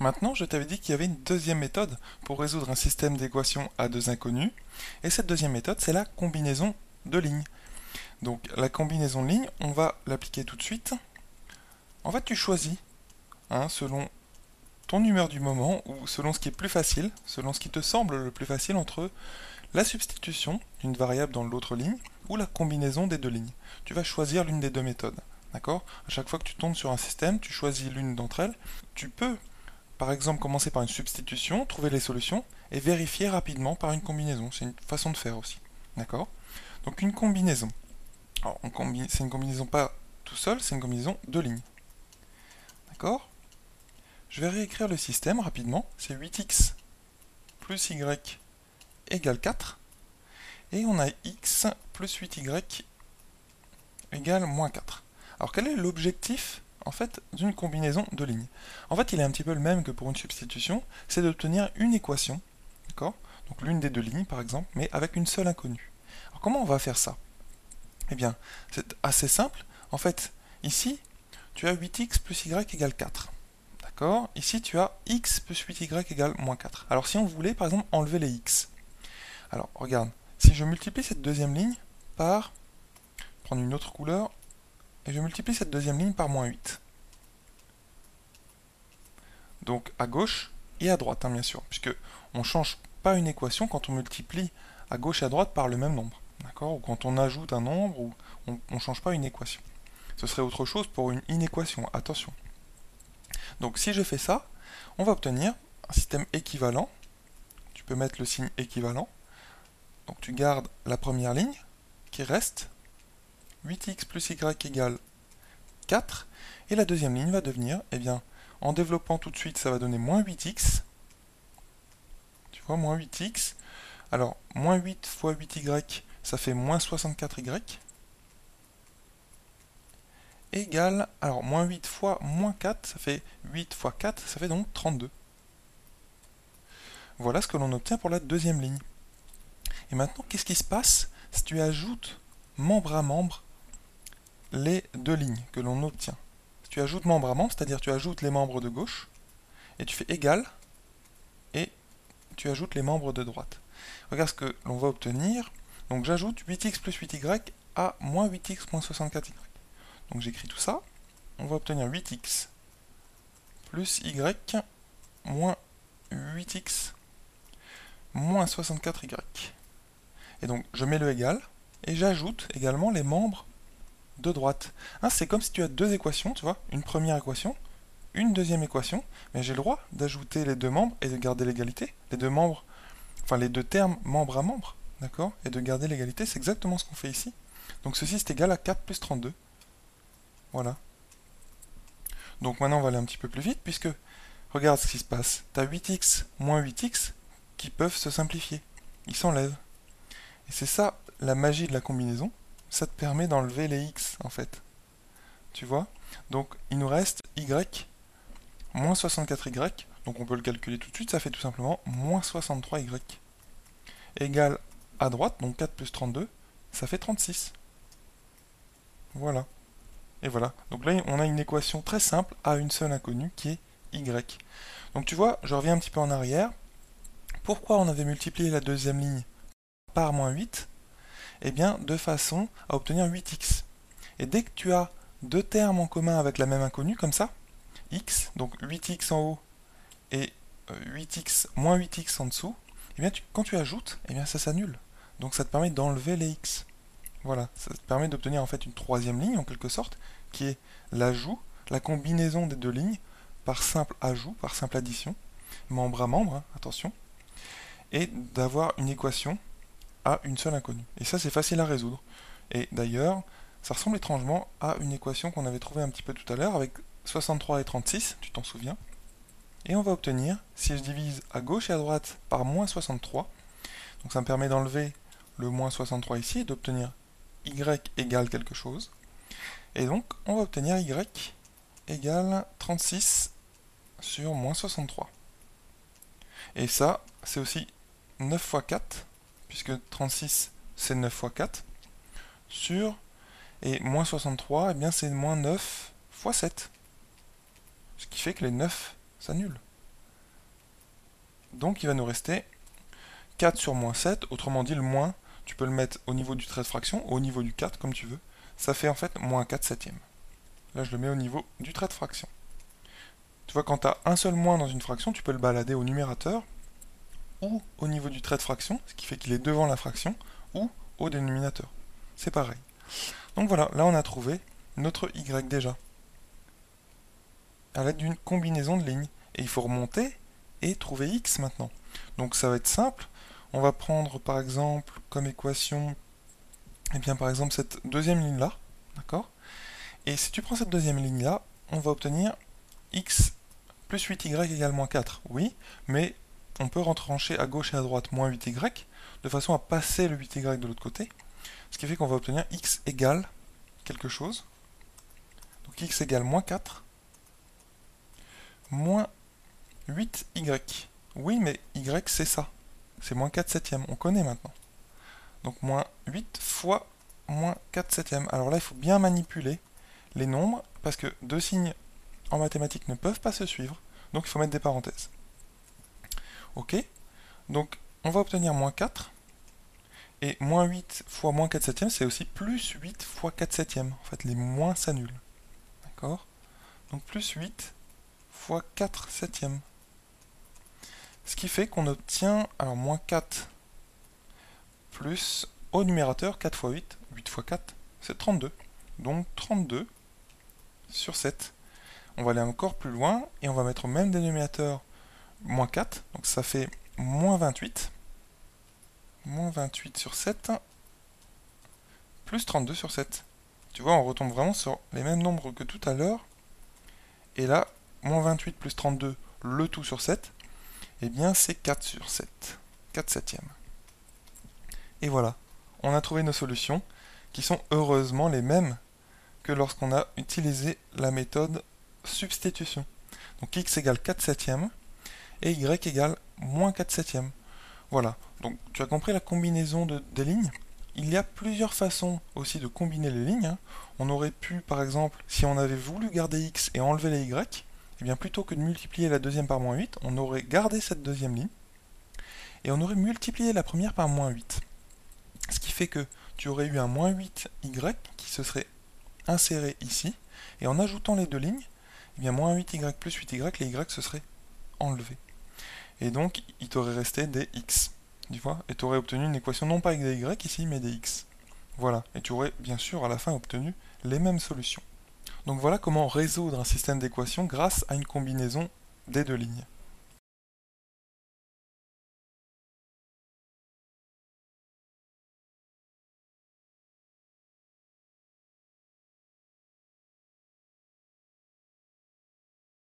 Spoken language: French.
Maintenant, je t'avais dit qu'il y avait une deuxième méthode pour résoudre un système d'équations à deux inconnus. Et cette deuxième méthode, c'est la combinaison de lignes. Donc la combinaison de lignes, on va l'appliquer tout de suite. En fait, tu choisis, selon ton humeur du moment ou selon ce qui est plus facile, selon ce qui te semble le plus facile entre la substitution d'une variable dans l'autre ligne ou la combinaison des deux lignes. Tu vas choisir l'une des deux méthodes. D'accord? À chaque fois que tu tombes sur un système, tu choisis l'une d'entre elles. Tu peux, par exemple, commencer par une substitution, trouver les solutions et vérifier rapidement par une combinaison. C'est une façon de faire aussi. D'accord? Donc une combinaison. Alors, c'est une combinaison pas tout seul, c'est une combinaison de lignes. D'accord? Je vais réécrire le système rapidement. C'est 8x plus y égale 4. Et on a x plus 8y égale moins 4. Alors quel est l'objectif en fait d'une combinaison de lignes? En fait il est un petit peu le même que pour une substitution, c'est d'obtenir une équation, d'accord? Donc l'une des deux lignes par exemple, mais avec une seule inconnue. Alors comment on va faire ça? Eh bien c'est assez simple. En fait ici tu as 8x plus y égale 4. D'accord? Ici tu as x plus 8y égale moins 4. Alors si on voulait par exemple enlever les x, alors regarde, si je multiplie cette deuxième ligne par, prendre une autre couleur, et je multiplie cette deuxième ligne par moins 8. Donc à gauche et à droite, bien sûr, puisque on ne change pas une équation quand on multiplie à gauche et à droite par le même nombre. D'accord? Ou quand on ajoute un nombre, ou on ne change pas une équation. Ce serait autre chose pour une inéquation, attention. Donc si je fais ça, on va obtenir un système équivalent. Tu peux mettre le signe équivalent. Donc tu gardes la première ligne qui reste 8x plus y égale 4. Et la deuxième ligne va devenir, eh bien, en développant tout de suite, ça va donner moins 8x. Tu vois, moins 8x. Alors, moins 8 fois 8y, ça fait moins 64y. Égale, alors, moins 8 fois moins 4, ça fait 8 fois 4, ça fait donc 32. Voilà ce que l'on obtient pour la deuxième ligne. Et maintenant, qu'est-ce qui se passe si tu ajoutes membre à membre les deux lignes que l'on obtient? Si tu ajoutes membre à membre, c'est-à-dire tu ajoutes les membres de gauche, et tu fais égal, et tu ajoutes les membres de droite. Regarde ce que l'on va obtenir. Donc j'ajoute 8x plus 8y à moins 8x moins 64y. Donc j'écris tout ça. On va obtenir 8x plus y moins 8x moins 64y. Et donc je mets le égal, et j'ajoute également les membres de droite. C'est comme si tu as deux équations, tu vois, une première équation, une deuxième équation, mais j'ai le droit d'ajouter les deux membres et de garder l'égalité. Les deux membres, enfin les deux termes membre à membre, d'accord? Et de garder l'égalité, c'est exactement ce qu'on fait ici. Donc ceci c'est égal à 4 plus 32. Voilà. Donc maintenant on va aller un petit peu plus vite, puisque, regarde ce qui se passe. Tu as 8x moins 8x qui peuvent se simplifier. Ils s'enlèvent. Et c'est ça la magie de la combinaison. Ça te permet d'enlever les x, en fait. Tu vois? Donc il nous reste y moins 64y, donc on peut le calculer tout de suite, ça fait tout simplement moins 63y. Égal à droite, donc 4 plus 32, ça fait 36. Voilà. Et voilà. Donc là, on a une équation très simple à une seule inconnue qui est y. Donc tu vois, je reviens un petit peu en arrière. Pourquoi on avait multiplié la deuxième ligne par moins 8? Eh bien, de façon à obtenir 8x. Et dès que tu as deux termes en commun avec la même inconnue, comme ça, x, donc 8x en haut et 8x moins 8x en dessous, eh bien quand tu ajoutes, eh bien ça s'annule. Donc ça te permet d'enlever les x. Voilà, ça te permet d'obtenir en fait une troisième ligne en quelque sorte, qui est l'ajout, la combinaison des deux lignes par simple ajout, par simple addition, membre à membre, attention, et d'avoir une équation à une seule inconnue. Et ça c'est facile à résoudre. Et d'ailleurs, ça ressemble étrangement à une équation qu'on avait trouvée un petit peu tout à l'heure avec 63 et 36, tu t'en souviens. Et on va obtenir, si je divise à gauche et à droite par moins 63, donc ça me permet d'enlever le moins 63 ici et d'obtenir y égale quelque chose. Et donc, on va obtenir y égale 36 sur moins 63. Et ça, c'est aussi 9 fois 4, puisque 36, c'est 9 fois 4, sur, et moins 63, eh bien c'est moins 9 fois 7. Ce qui fait que les 9 s'annulent. Donc il va nous rester 4 sur moins 7, autrement dit le moins, tu peux le mettre au niveau du trait de fraction, au niveau du 4 comme tu veux. Ça fait en fait moins 4 septièmes. Là je le mets au niveau du trait de fraction. Tu vois, quand tu as un seul moins dans une fraction, tu peux le balader au numérateur, ou au niveau du trait de fraction, ce qui fait qu'il est devant la fraction, ou au dénominateur. C'est pareil. Donc voilà, là on a trouvé notre y déjà, à l'aide d'une combinaison de lignes. Et il faut remonter et trouver x maintenant. Donc ça va être simple. On va prendre par exemple comme équation, eh bien par exemple cette deuxième ligne là, d'accord? Et si tu prends cette deuxième ligne là, on va obtenir x plus 8y égale moins 4. Oui, mais on peut retrancher à gauche et à droite moins 8y, de façon à passer le 8y de l'autre côté, ce qui fait qu'on va obtenir x égale quelque chose. Donc x égale moins 4, moins 8y. Oui, mais y c'est ça. C'est moins 4 septièmes, on connaît maintenant. Donc moins 8 fois moins 4 septièmes. Alors là, il faut bien manipuler les nombres, parce que deux signes en mathématiques ne peuvent pas se suivre, donc il faut mettre des parenthèses. Ok, donc on va obtenir moins 4, et moins 8 fois moins 4 septièmes, c'est aussi plus 8 fois 4 septièmes. En fait, les moins s'annulent. D'accord? Donc plus 8 fois 4 septièmes. Ce qui fait qu'on obtient, alors moins 4 plus, au numérateur, 4 fois 8, 8 fois 4, c'est 32. Donc 32 sur 7. On va aller encore plus loin, et on va mettre au même dénominateur moins 4, donc ça fait moins 28. Moins 28 sur 7, plus 32 sur 7. Tu vois, on retombe vraiment sur les mêmes nombres que tout à l'heure. Et là, moins 28 plus 32, le tout sur 7, eh bien c'est 4 sur 7. 4 septièmes. Et voilà, on a trouvé nos solutions, qui sont heureusement les mêmes que lorsqu'on a utilisé la méthode substitution. Donc x égale 4 septièmes, et y égale moins 4 septièmes. Voilà, donc tu as compris la combinaison des lignes. Il y a plusieurs façons aussi de combiner les lignes, hein. On aurait pu, par exemple, si on avait voulu garder x et enlever les y, eh bien plutôt que de multiplier la deuxième par moins 8, on aurait gardé cette deuxième ligne, et on aurait multiplié la première par moins 8. Ce qui fait que tu aurais eu un moins 8y qui se serait inséré ici, et en ajoutant les deux lignes, eh bien moins 8y plus 8y, les y se seraient enlevés. Et donc, il t'aurait resté des x, tu vois, et tu aurais obtenu une équation non pas avec des y ici, mais des x. Voilà, et tu aurais bien sûr à la fin obtenu les mêmes solutions. Donc voilà comment résoudre un système d'équations grâce à une combinaison des deux lignes.